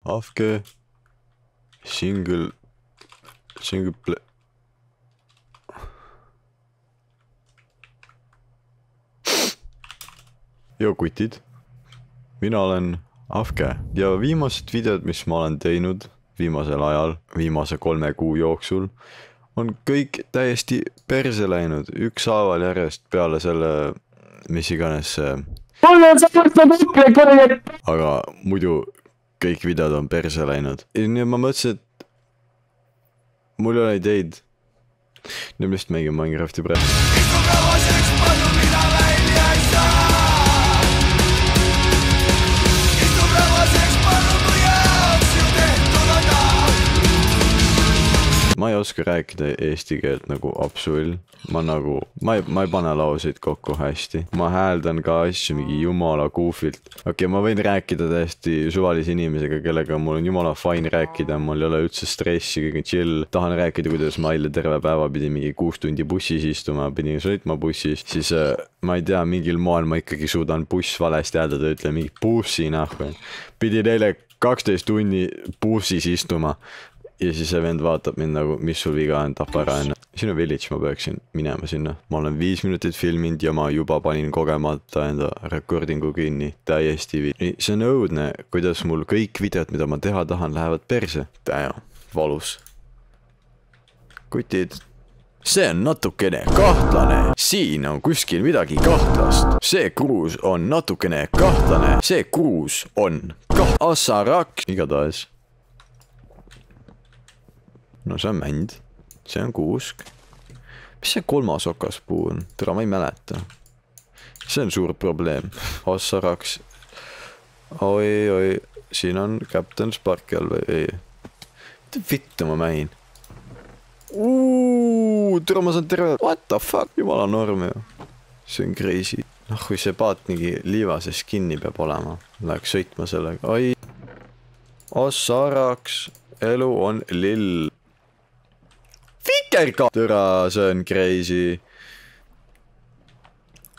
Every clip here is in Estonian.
Afke. Single play. Jo kutid. Mina olen Afke ja viimased videod, mis ma olen teinud viimasel ajal, viimase 3 kuu jooksul, on kõik täiesti perse läinud, ükshaaval järjest peale selle, mis iganes see. Aga muidu kõik videod on perse läinud. Ja nüüd ma mõtlesin, et mul ei ole ideid. Nüüd lihtsalt mängin Minecrafti praegu. Ma ei oska rääkida eesti keelt nagu absol. Ma ei pane lauseid kokku hästi. Ma hääldan ka asju mingi jumala kuufilt. Okei, ma võin rääkida täiesti suvalise inimesega, kellega mul on jumala fine rääkida. Mul ei ole üldse stressi, kõige chill. Tahan rääkida, kuidas ma eile terve päeva pidin mingi 6 tundi bussis istuma, pidin sõitma bussis. Siis ma ei tea, mingil moel ma ikkagi suudan buss valesti hääldada, ütlen mingi bussi nahku. Pidin eile 12 tunni bussis istuma. Ja siis see vend vaatab mind nagu, mis sul viga on, tapa ära enne. Sinu village ma peaksin minema sinna. Ma olen 5 minutit filminud ja ma juba panin kogemata enda recordingu kinni. Täiesti viid. See on õudne, kuidas mul kõik videod, mida ma teha tahan, lähevad perse. Damn, valus. Kutid. See on natukene kahtlane. Siin on kuskil midagi kahtlast. See kruus on natukene kahtlane. See kruus on Assaraks. Igatahes. No see on mänd. See on kuusk. Mis see 3. okaspuu on? Tere, ma ei mäleta. See on suur probleem. Assaraks. Oi. Siin on Captain Sparkle või ei. Mida vittu ma mähin? Tere, ma saan terve. What the fuck? Jumala norm ju. See on crazy. Noh, kui see paat mingi liivase skinni peab olema. Läheks sõitma sellega. Oi. Assaraks. Elu on lill. Vikerka! Türa, see on crazy.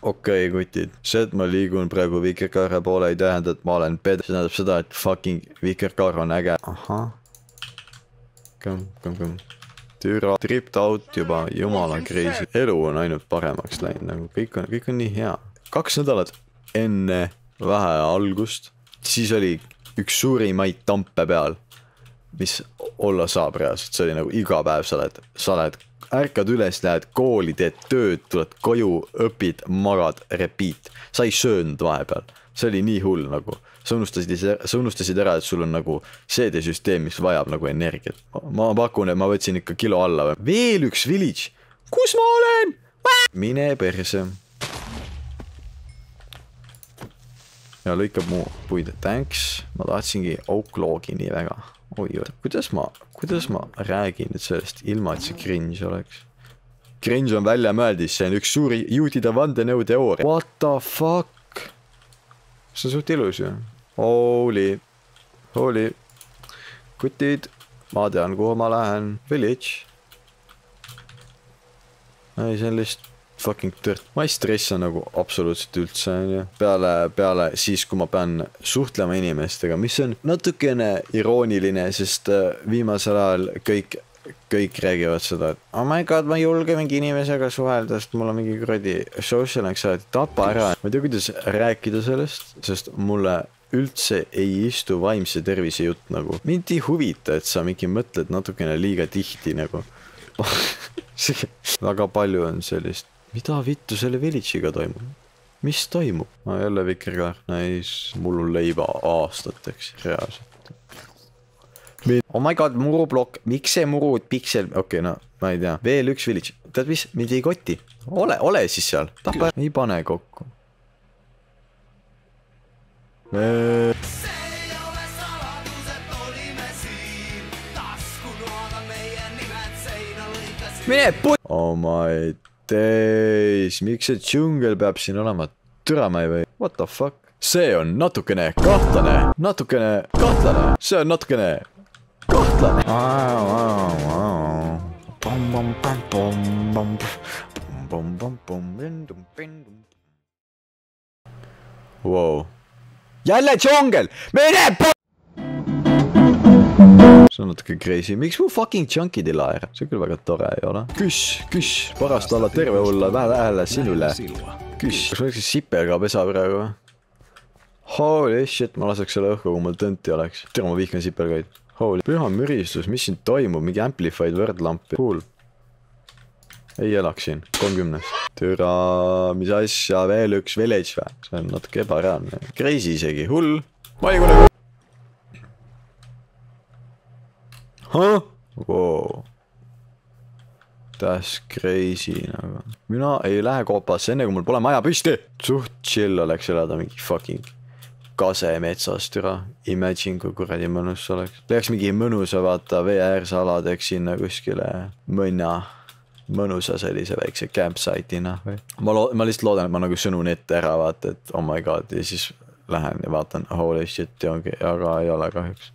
Okei, kutid. See, et ma liigun praegu vikerkaare poole ei tähenda, et ma olen ped. See tähendab seda, et fucking vikerkaar on äge. Aha. Come. Türa, tripped out juba, jumala crazy. Elu on ainult paremaks läinud, nagu kõik on nii hea. 2 nädalat enne vähe algust, siis oli üks suurimaid tampe peal. Mis olla saab reaalselt, see oli nagu iga päev sa lähed, ärkad üles, lähed kooli, teed tööd, tuled koju, õpid, magad, repeat. Sa ei söönud vahepeal, see oli nii hull nagu. Sa unustasid ära, et sul on nagu CD-süsteem, mis vajab nagu energiat. Ma pakun, et ma võtsin ikka kilo alla. Veel üks village, kus ma olen? Mine perse. Ja lõikab mu puid, thanks, ma tahtsingi Oakloogi nii väga. Oi, kuidas ma räägin nüüd sellest ilma, et see cringe oleks? Cringe on välja mõeldis, see on üks suuri juutide vandenõu teooria. What the fuck? See on suht ilus ju. Holy. Kutid, ma tean, kuhu ma lähen. Village. Ei, see on lihtsalt fucking tõrt. Ma ei stressa nagu absoluutselt üldse. Peale siis, kui ma pean suhtlema inimestega, mis on natukene irooniline, sest viimasel ajal kõik räägivad seda, et oh my god, ma ei julge mingi inimesega suhelda, sest mul on mingi kuradi social anxiety, tapa ära. Ma ei tea, kuidas rääkida sellest, sest mulle üldse ei istu vaimse tervise jutt nagu. Mind ei huvita, et sa mingi mõtled natukene liiga tihti nagu. Väga palju on sellist. Mida vittu selle village'iga toimub? Mis toimub? Ma jälle vikerkaar. Nice. Mul on leiba aastateks. Reaalselt. Oh my god, murublokk. Miks see murud piksel? Okei, no, ma ei tea. Veel üks village. Tead mis? Mind ei koti. Ole siis seal. Tapa. Ei pane kokku. Mine put! Oh my days. Miks see džungel peab siin olema? Türama ei või? What the fuck? See on natukene kahtlane. See on natukene kahtlane. Wow. Jälle džungel! Mine put! see on natuke crazy. Miks mu fucking junkid ei laera? See küll väga tore ei ole. Küss, parast olla terve olla vähe sinule. Küss. Kas oleks siperga pesa praegu? Holy shit, ma laseks selle õhku, kui mul tõnti oleks. Tere, ma vihkan sipergaid. Holy. Püha müristus, mis siin toimub? Mingi amplified võrdlampi. Cool. Ei elaks siin. 30. Türa, mis asja, veel üks village vä? See on natuke ebareaalne. Crazy isegi, hull. Ma ei kunagi. Wow. That's crazy nagu. Mina ei lähe koopasse enne, kui mul pole maja püsti. Suht chill oleks elada mingi fucking kasemetsas, türa. Imagine, kui kuradi mõnus oleks. Läheks mingi mõnusa, vaata, VR-sala teeks sinna kuskile mõnusa sellise väikse campsite'ina või. Ma lihtsalt loodan, et ma nagu sõnun ette ära, vaata, et oh my god, ja siis lähen ja vaatan, holy shit, aga ei ole kahjuks.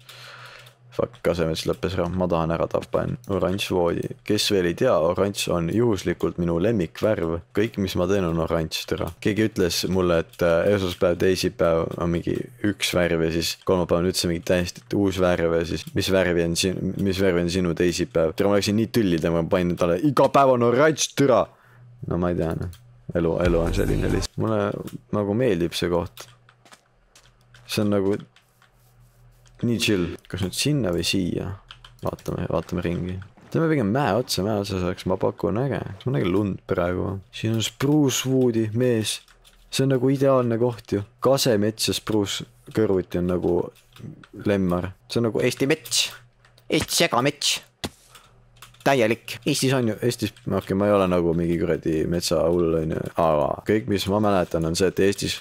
Fuck, kasemets lõppes ära, ma tahan ära tappa oranž voodi. Kes veel ei tea, oranž on juhuslikult minu lemmikvärv. Kõik, mis ma teen, on oranž, türa. Keegi ütles mulle, et esmaspäev, teisipäev on mingi üks värv ja siis kolmapäev on üldse mingi täiesti uus värv ja siis mis värvi on sinu teisipäev. Türa, ma läksin nii tüllida, ma panin talle, iga päev on oranž, türa. No ma ei tea, no. Elu on selline lihtsalt. Mulle nagu meeldib see koht. See on nagu nii chill. Kas nüüd sinna või siia? Vaatame ringi. Teeme pigem mäe otsa saaks, ma pakun äge. Ma nägin lund praegu. Siin on Spruce Woodi mees. See on nagu ideaalne koht ju. Kasemets ja Spruce kõrvuti on nagu lemmar. See on nagu Eesti mets. Eesti segamets. Täielik. Eestis on ju, ma ei ole nagu mingi kuradi metsa hull, aga kõik, mis ma mäletan, on see, et Eestis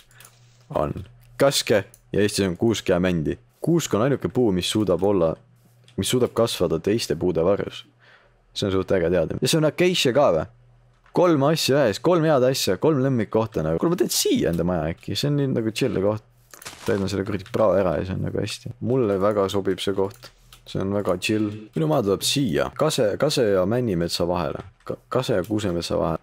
on kaske ja Eestis on kuusk ja mändi. Kuusk on ainuke puu, mis suudab kasvada teiste puude varjus. See on suht äge teada. Ja see on acacia ka või? 3 asja ühes, 3 head asja, 3 lemmik kohta nagu. Kuule, ma teen siia enda maja äkki, see on nii nagu chill koht. Täidan selle kuradi prao ära ja see on nagu hästi. Mulle väga sobib see koht. See on väga chill. Minu maa tuleb siia. Kase ja männimetsa vahele. Kase ja kuusemetsa vahele.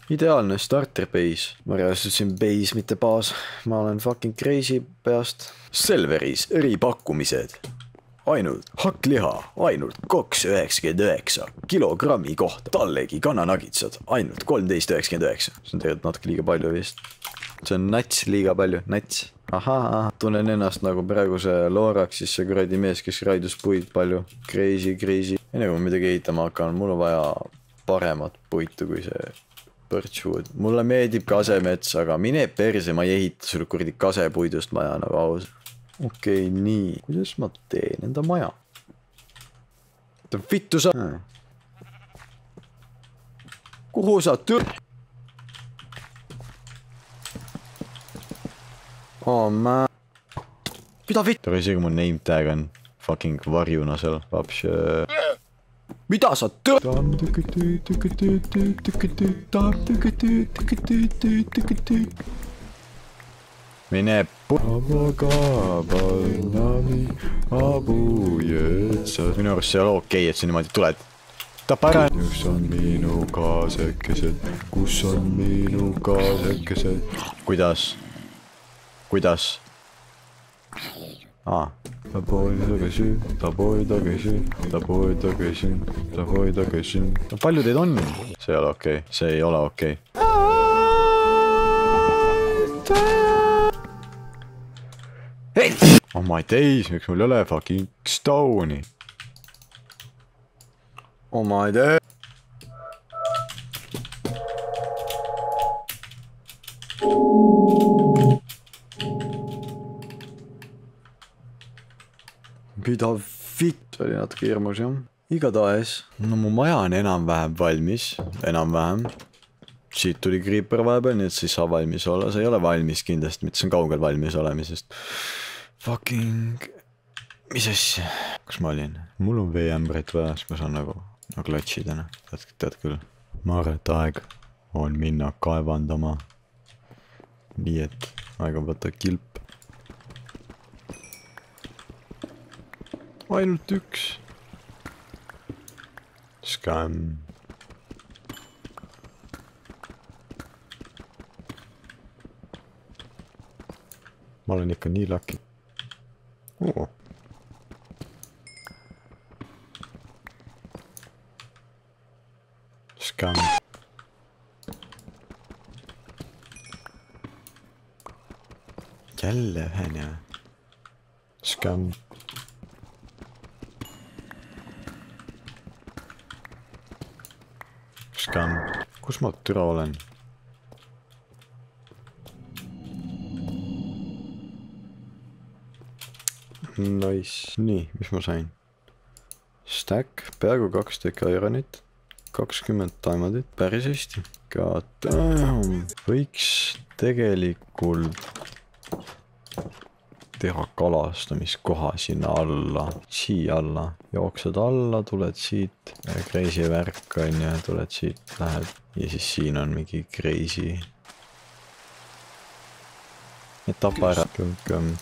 Ideaalne starter base. Ma reaalsutasin base, mitte baas. Ma olen fucking crazy peast. Selveris eripakkumised. Ainult hakkliha, ainult 2,99 kilogrammi kohta. Tallegi kannanagitsad, ainult 13,99. See on tegelikult natuke liiga palju vist. See on nats liiga palju, nats. Ahaa, tunnen ennast nagu praeguse looraks, siis see kuradi mees, kes raidus puid palju. Crazy. Enne kui ma midagi ehitama hakkan, mul on vaja paremat puitu kui see Birchwood. Mulle meeldib kasemets, aga mine perse, ma ei ehita sulle kuradi kasepuidust maja nagu aus. Okei, nii. Kuidas ma teen enda maja? Vittu sa... Kuhu sa Oh man. Mida vittu? Tore isegi mu name tag on fucking varjuna seal. Vapše... Mida sa Mine Minu arust see ei ole okei, et sa niimoodi tuled. Tapa ära. Kus on minu kaasekesed? Kus on minu kaasekesed? Kuidas? Palju teid on? See ei ole okei. See ei ole okei. Oh my days, miks mul ei ole fucking stone'i? Oh my days. Mida vitt, oli natuke hirmus jah. Igatahes, no mu maja on enam-vähem valmis, enam-vähem. Siit tuli creeper vahepeal, nii et see ei saa valmis olla, see ei ole valmis kindlasti, mitte see on kaugel valmis olemisest. Fucking, mis asja? Kus ma olin? Mul on veeämbrit vaja, siis ma saan nagu klatšida, tead küll. Ma arvan, et aeg on minna kaevandama. Nii et aeg on võtta kilp. Ainult üks. Scam. ma olen ikka nii lucky. Scam. Jälle ühene. Scam. Scam. Kus ma türa olen? Nice. Nii, mis ma sain? Stack, peaaegu 2 tükki ironit, 20 diamondit, päris hästi. God damn. Võiks tegelikult teha kalastamiskoha sinna alla, siia alla. Jooksed alla, tuled siit, crazy värk on ja tuled siit, lähed. Ja siis siin on mingi crazy. Ja tapa ära. Kõm.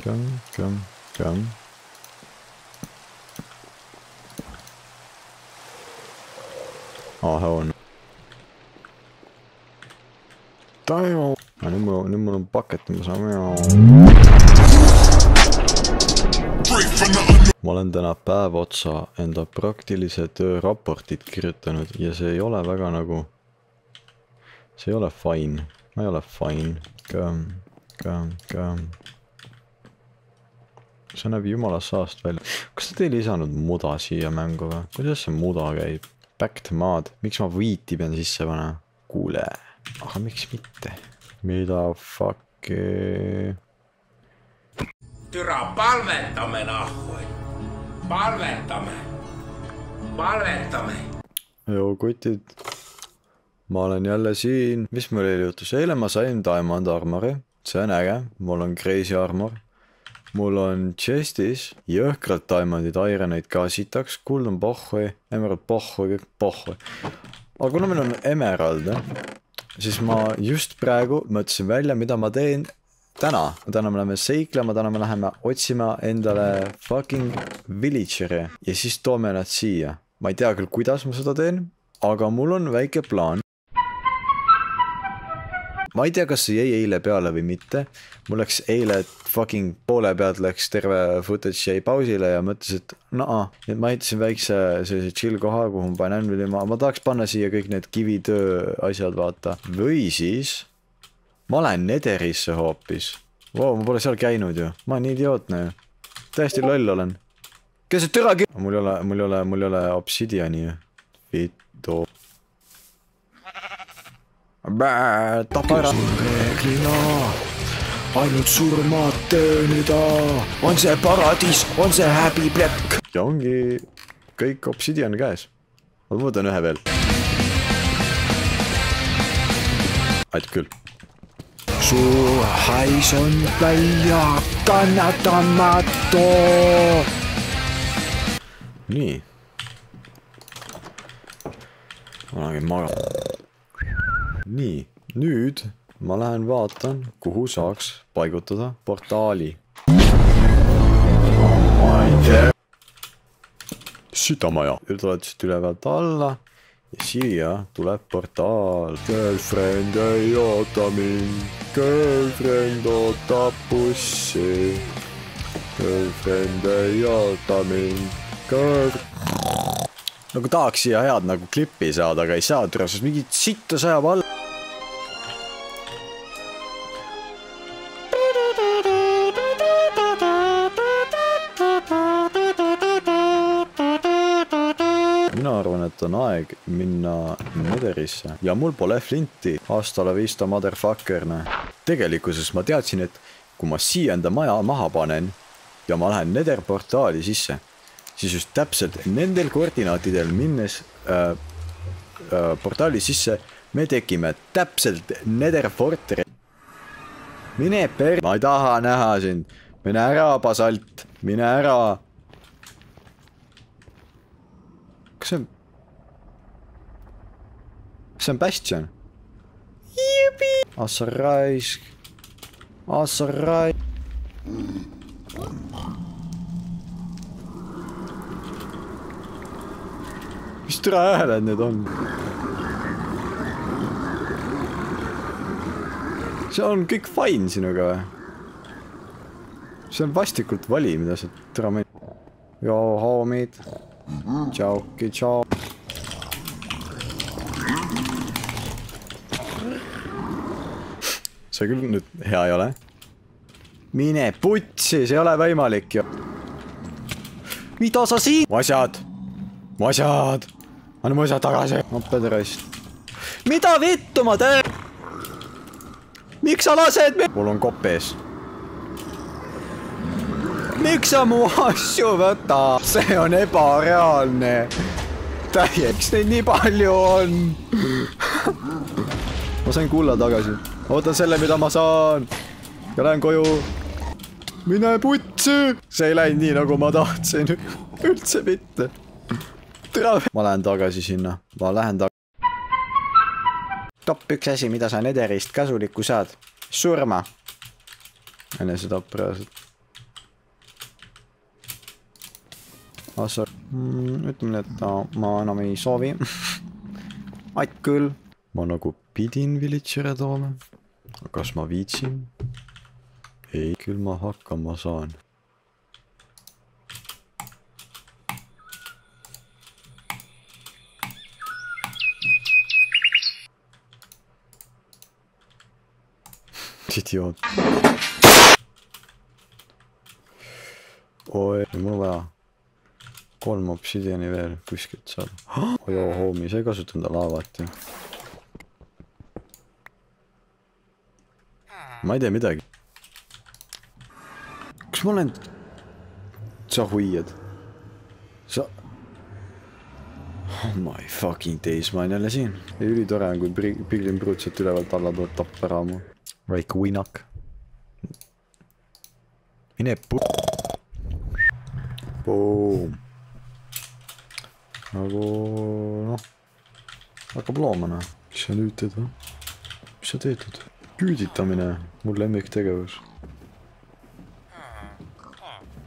On. Taivo. Nüüd mul on paket, ma saan. Ma olen täna päev otsa enda praktilise töö raportit kirjutanud ja see ei ole väga nagu... See ei ole fine. Ma ei ole fine. See näeb jumala saast välja. Kas te ei lisanud muda siia mängu või? Kuidas see muda käib? Backed maad. Miks ma võiti pean sisse panema? Kuule. Aga miks mitte? Mida fucki? Türa, palvetame nahvoi. Palvetame. Joo, kutid. Ma olen jälle siin. Mis mul oli jutus? Eile ma sain Diamond Armori. See on äge. Mul on Crazy Armor. Mul on chestis jõhkralt diamondid, ironid ka sitaks, kuld on pohhui, emerald pohhui, kõik pohhui. Aga kuna meil on emerald, siis ma just praegu mõtlesin välja, mida ma teen täna. Täna me läheme seiklema, täna me läheme otsima endale fucking villageri ja siis toome nad siia. Ma ei tea küll, kuidas ma seda teen, aga mul on väike plaan. Ma ei tea, kas see jäi eile peale või mitte. Mul läks eile, et fucking poole pealt läks terve footage jäi pausile ja mõtles, et ma ehitasin väikse sellise chill koha, kuhu ma panen ma tahaks panna siia kõik need kivitöö asjad, vaata. Või siis ma lähen Netherisse hoopis. Wow, ma pole seal käinud ju. Ma olen idiootne ju. Täiesti loll olen. Kes see türagi? Mul ei ole obsidiani ju. Vittu. Tapa ära. Reeglina ainult surmad töönida. On see paradis, on see häbiplekk. Ja ongi kõik obsidian käes. Ma võtan ühe veel. Aid küll. Su hais on välja kannatamatu. Nii. Ma nägin magama. Nii, nüüd ma lähen vaatan, kuhu saaks paigutada portaali. Sütamaja. Tuled siit ülevalt alla ja siia tuleb portaal. Girlfriend ei oota mind, girlfriend ootab bussi. Girlfriend ei oota mind, nagu tahaks siia head nagu klippi saada, aga ei saa türa, sest mingit sitta sajab alla. Mina arvan, et on aeg minna Netherisse ja mul pole flinti. Aastale vista motherfuckerne. Tegelikkuses ma teadsin, et kui ma siia enda maja maha panen ja ma lähen Nether portaali sisse, siis just täpselt nendel koordinaatidel minnes portaali sisse me tekime täpselt Nether Forteri. Mine per... Ma ei taha näha sind. Mine ära, basalt. Mine ära. Kas see on... See on Bastion? Jibi! Assa raisk. Assa raisk. Mis türa hääled need on? See on kõik fine sinuga või? see on vastikult vali, mida sa täna meil... Joo, hoomid. Tšauki, tšau. See küll nüüd hea ei ole. Mine putsi, see ei ole võimalik ju. Mida sa siin? Vasjad! Vasjad! Anna mu asjad tagasi. Appedraist. Mida vittu ma teen? Miks sa lased me? Mul on kopp ees. Miks sa mu asju võta? See on ebareaalne. Täieks neid nii palju on. Ma sain kulla tagasi. Ootan selle, mida ma saan. Ja lähen koju. Mine putsi! See ei läinud nii, nagu ma tahtsin. Üldse mitte. Ma lähen tagasi sinna. Ma lähen tagasi. Top üks asi, mida sa Netherist kasulikku saad. Surma. Enne seda praeselt. Ütleme, et ma enam ei soovi. Ait küll. Ma nagu pidin villagere tooma. Kas ma viitsin? Ei, küll ma hakkama saan. Idioot. Oi, mul on vaja 3 obsidiani veel kuskilt saada. Ojoo, hoomi, sa ei kasuta enda laavat ju. Ma ei tea midagi. Kas ma olen... Sa huiad. Sa... Oh my fucking days, ma olen jälle siin. Ja ülitore on, kui Piglin Brutset ülevalt alla tuleb tappa ära mu. Väike uinak. Mine Boom. Nagu... noh. Hakkab loomana. Mis sa nüüd teed või? Mis sa teetud? Küüditamine. Mul lemmik tegevus.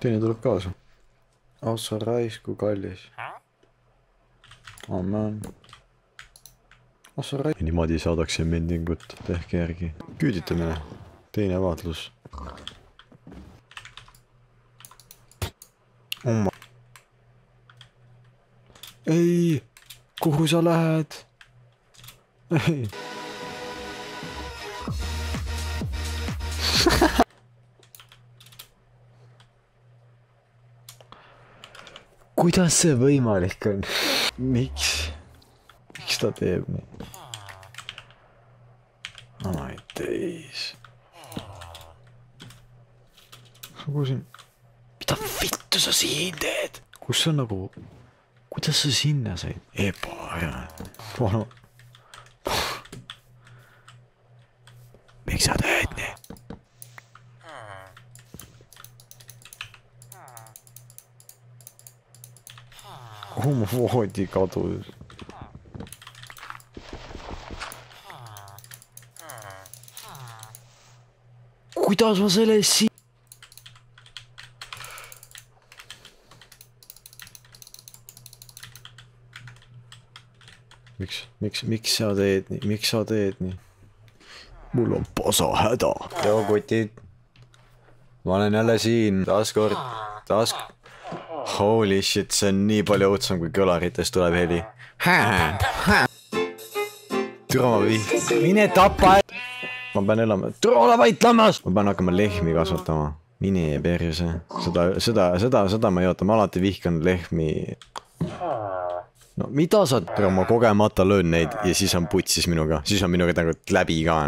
Teine tuleb kaasa. Ossa raisku kallis. Amen. Ossa raisku. Niimoodi saadakse mendingut. Tehke järgi. Küüditamine. Teine vaatlus. Oma. Ei. Kuhu sa lähed? Ei. Kuidas see võimalik on? Miks? Miks ta teeb nii? My days. Mida vittu sa siin teed? Kus sa nagu... Kuidas sa sinna said? Palun. Miks sa teed nii? Mu voodi kadus. Kuidas ma selle siin? Miks sa teed nii? Miks sa teed nii? Mul on pasa häda. Joo, kutid. Ma olen jälle siin. Taas. Holy shit, see on nii palju õudsam, kui kõlaritest tuleb heli. Türa ma viht. Mine tapa! Ma pean elama. Türa ole vait lammas! Ma pean hakkama lehmi kasvatama. Mine perse. Seda ma ei oota. Ma alati vihkan lehmi. No mida sa... Türa ma kogemata löön neid ja siis on putsis minuga. Siis on minuga nagu läbi ka.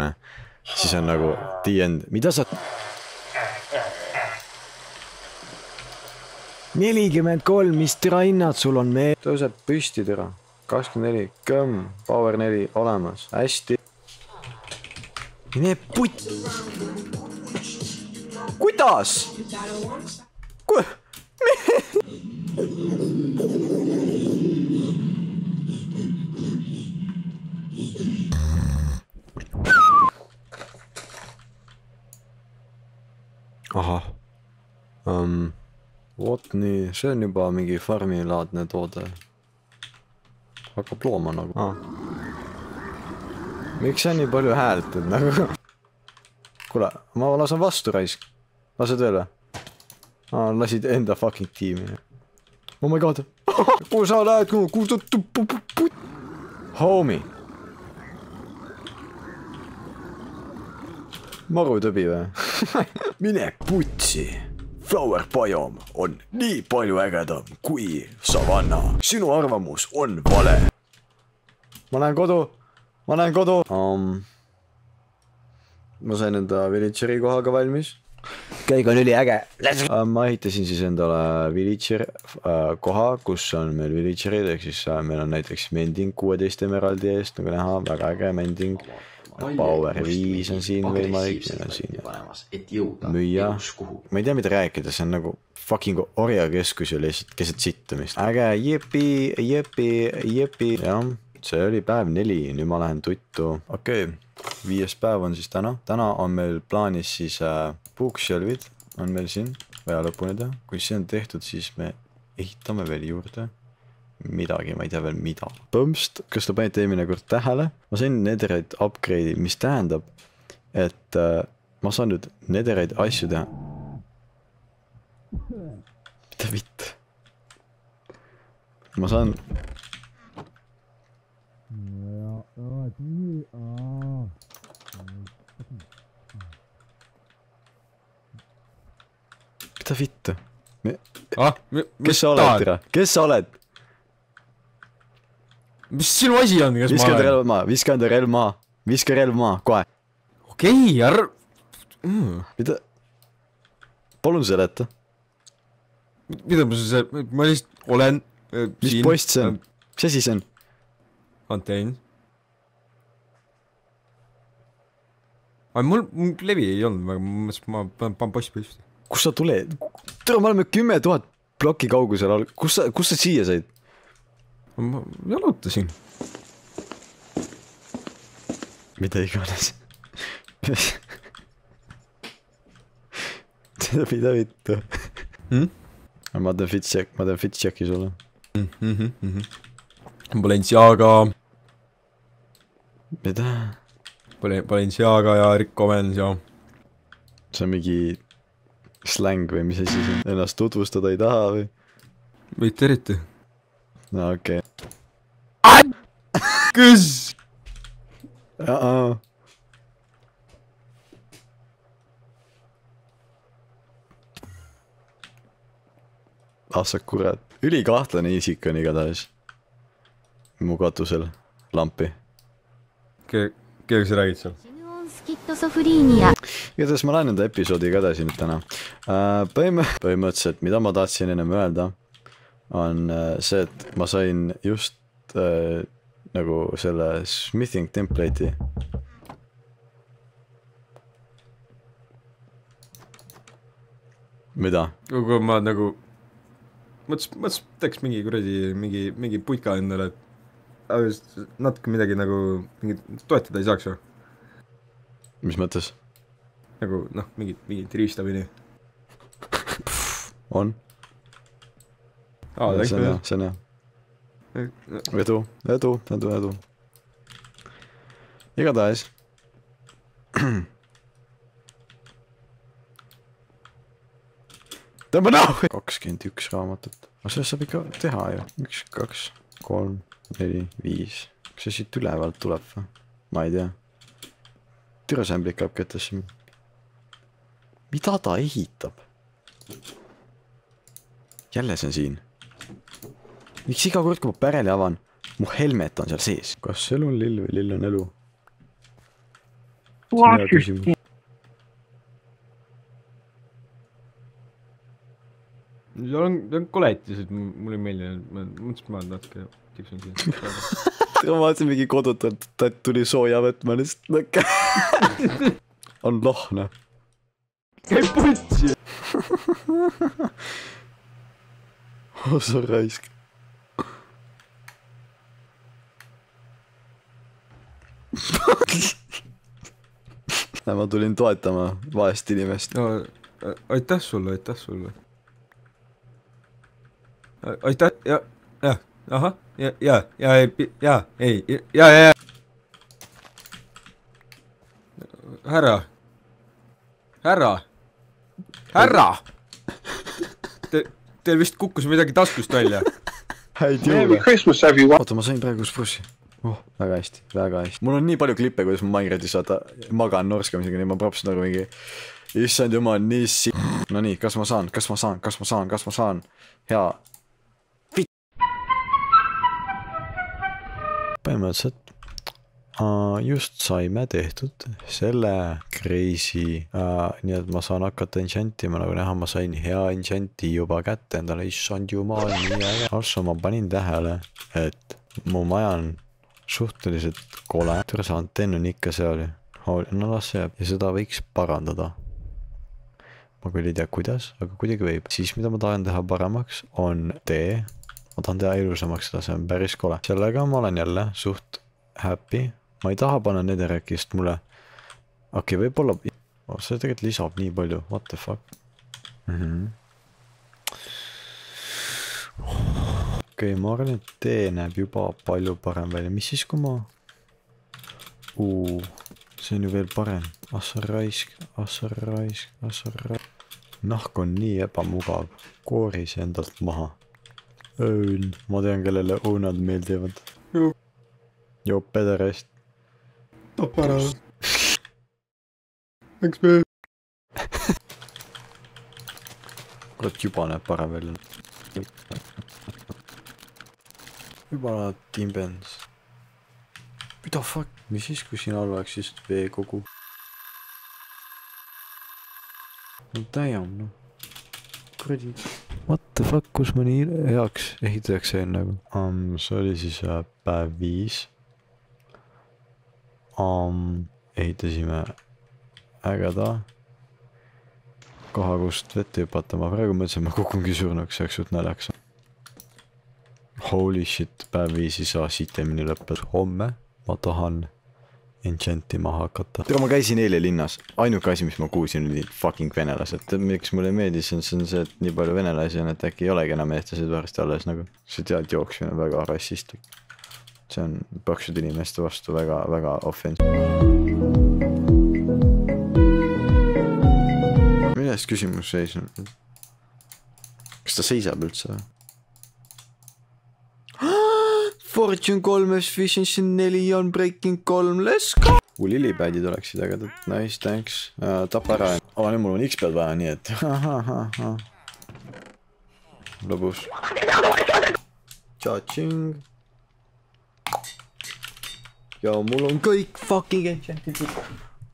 Siis on nagu the end. Mida sa... 43, mis türa hinnad sul on mee? Tõuseb püsti türa. 24, kõmm, power 4, olemas. Hästi. Mine putt. Kuidas? Ahah. Vot nii, see on juba mingi farmilaadne toode. Hakkab looma nagu. Miks sa nii palju häält, et nagu... Kuule, ma lasen vastu raisk. Lase tööle. Lasid enda fucking tiimi. Oh my god. Kuhu sa lähed? Homie. Maru tõbi või? Mine putsi. Flower Biome on nii palju ägedam kui Savanna. Sinu arvamus on vale. Ma lähen kodu. Ma sain enda villageri kohaga valmis. Käig on üli äge. Ma ehitasin siis endale villager koha, kus on meil villagerid, ehk siis meil on näiteks mending 16 emeraldi eest, nagu näha, väga äge mending. Power 5 on siin võimalik, meil on siin müüa. Ma ei tea, mida rääkida, see on nagu fucking orjakeskus ja lihtsalt keset sittamist. Äge, jepi. Jah, see oli päev 4, nüüd ma lähen tuttu. Okei, 5. päev on siis täna. Täna on meil plaanis siis bookshelvid on meil siin vaja lõpuni teha. Kui see on tehtud, siis me ehitame veel juurde midagi, ma ei tea veel mida. Põmst, kas te panite eelmine kord tähele? Ma sain netherite upgrade'i, mis tähendab, et ma saan nüüd netherite asju teha. Mida vitt? Ma saan... Mida vitt? Kes sa oled, tere? Kes sa oled? Mis sinu asi on, kas viska enda relv maha, viska enda relv maha. Viska relv maha, kohe. Okei, Mida? Palun seleta. Mida ma lihtsalt olen Mis post see on? Mis asi see on? Antein. Mul levi ei olnud, ma panen posti püsti. Kus sa tuled? Tere, me oleme 10 000 plokki kaugusel all. Kus sa siia said? Ma jalutasin. Mida iganes. Mida vittu? Ma teen fitchecki sulle. Balenciaga. Mida? Balenciaga ja Rick Owens ja... See on mingi släng või mis asi see? Ennast tutvustada ei taha või? Mitte eriti. No okei. Kus? Sa kurat. Ülikahtlane isik on igatahes. Mu katusel lampi. Keegi sa räägid seal? Igatahes ma lähen enda episoodiga edasi nüüd täna. Põhimõtteliselt, mida ma tahtsin ennem öelda, on see, et ma sain just nagu selle smithing template'i. Mida? Kui ma nagu mõtles teeks mingi kuradi, mingi putka endale, et natuke midagi nagu toetada ei saaks ju. Mis mõttes? Nagu mingit riista või nii. On? See on hea. Edu. Igatahes. Tõmba näo! 21 raamatut. Aga sellest saab ikka teha ju. 1, 2, 3, 4, 5. Kas see siit ülevalt tuleb või? Ma ei tea. Türasämblik haab kätesse. Mida ta ehitab? Jälle see on siin. Miks iga kord, kui ma päreli avan, mu helmet on seal sees? Kas elu on lill või lill on elu? See on hea küsimus. See on koletised, mul ei meeldi, ma mõtlesin, ma natuke tiksun siin. Ma vaatasin mingi kodutalt, ta tuli sooja võtma lihtsalt. On lohne. Käi putsi! See on raisk. Ma tulin toetama vaest inimest. Aitäh sulle. Aitäh, ahah, härra! Teil vist kukkus midagi taskust välja. Häid Merry jõule. Christmas, everyone. Oota, ma sain praegu sprussi. Väga hästi, väga hästi. Mul on nii palju klippe, kuidas ma Minecraftis magan norskamisega, nii ma propsin nagu mingi issand jumal, nii no nii, kas ma saan? Hea. Põhimõtteliselt just saime tehtud selle crazy, nii et ma saan hakata enchantima, nagu näha, ma sain hea enchanti juba kätte endale, issand jumal, nii äge. Also ma panin tähele, et mu maja on suhteliselt kole, see antenn on ikka seal, no las see jääb ja seda võiks parandada. Ma küll ei tea kuidas, aga kuidagi võib. Siis mida ma tahan teha paremaks on tee, ma tahan teha ilusamaks seda, see on päris kole. Sellega ma olen jälle suht happy. Ma ei taha panna nederäkist mulle. Okei, võib-olla... see tegelikult lisab nii palju. What the fuck? Okei, ma arvan, et tee näeb juba palju parem välja. Mis siis, kui ma... see on ju veel parem. Assarraisk. Nahk on nii ebamugav. Kooris endalt maha. Õun. Ma tean, kellele õunad meeldivad. Joo, pederast. Tapara. Eks me... kurat, juba näeb parem välja. Juba näeb timbens. Mida fuck? Mis siis, kui siin all oleks just veekogu? No täiam, no. Kuradi. What the fuck, kus ma nii heaks ehitajaks sain nagu? See oli siis päev 5. Ehitasime ägeda koha, kust vette hüpata. Ma praegu mõtlesin, ma kukungi surnuks, see oleks suht naljakas. Holy shit, päev 5 ei saa sitemini lõppes. Homme ma tahan enchantima hakata. Tere, ma käisin eile linnas. Ainuke asi, mis ma kuulsin, oli fucking venelased. Miks mulle meeldis, on see, et nii palju venelasi on, et äkki ei olegi enam eestlased varsti alles nagu. See tead jooksmine väga rassistlik. See on põksud inimeste vastu väga offens. Millest küsimus seis on? Kas ta seisab üldse? Fortune 3, Efficiency 4, Unbreaking 3, let's go! Lilipädid oleksid ägedad. Nice, thanks. Tapa ära. Nüüd mul on X-pead vaja, nii et... Lõbus. Tša-tšing. Ja mul on kõik fucking enchantid.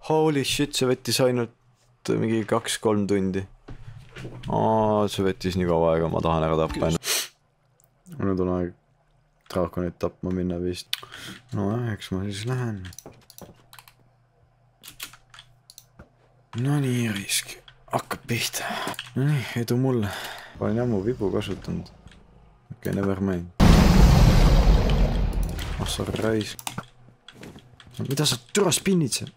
Holy shit, see võttis ainult mingi 2-3 tundi. See võttis nii kaua aega, ma tahan ära tappa enne. Nüüd on aeg draakonit tapma minna vist. No eks ma siis lähen. No nii, risk. Hakkab pihta. No nii, edu mulle. Olen jammu vibu kasutanud. Okei, never mind. Sa raisk. Mida sa türa spinnid seal?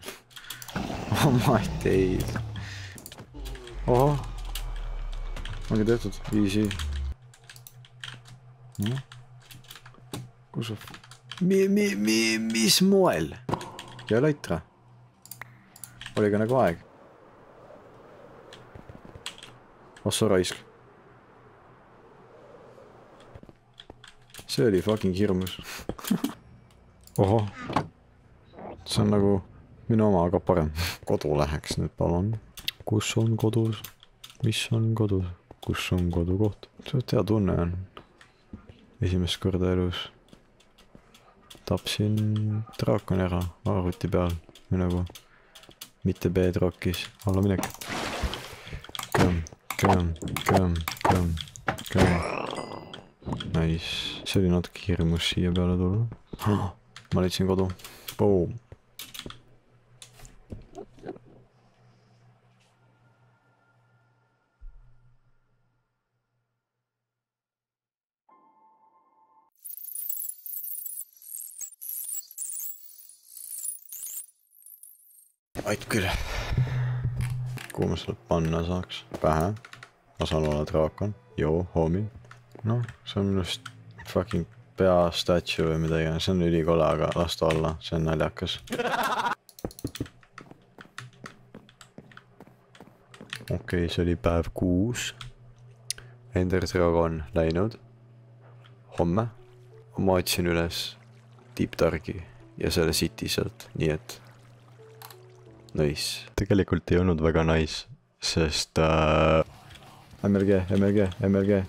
Ma ei teid. Oho. Ongi tehtud. Easy. No. Kus sa... Mis moel? Ja laitra. Oli ka nagu aeg. Ossa raisk. See oli fucking hirmus. Oho. See on nagu minu oma, aga parem. Kodu läheks nüüd, palun. Kus on kodus? Mis on kodus? Kus on kodukoht? See on hea tunne on. Esimest korda elus. Tapsin draakoni ära arvuti peal. Nagu mitte bedrockis. Alla minek. Kõm. Nice. See oli natuke hirmus siia peale tulla. Ma leidsin kodu. Boom. Ait küll. Kuhu ma selle panna saaks? Pähe. Ma saan olla draakon. Joo, homie. No, see on minust fucking pea statue või midagi. See on ülikole, aga las ta olla. See on naljakas. Okei, see oli päev 6. Ender Dragon läinud. Homme ma otsin üles Deep Darki ja selle City sealt, nii et nice. Tegelikult ei olnud väga nice, sest MLG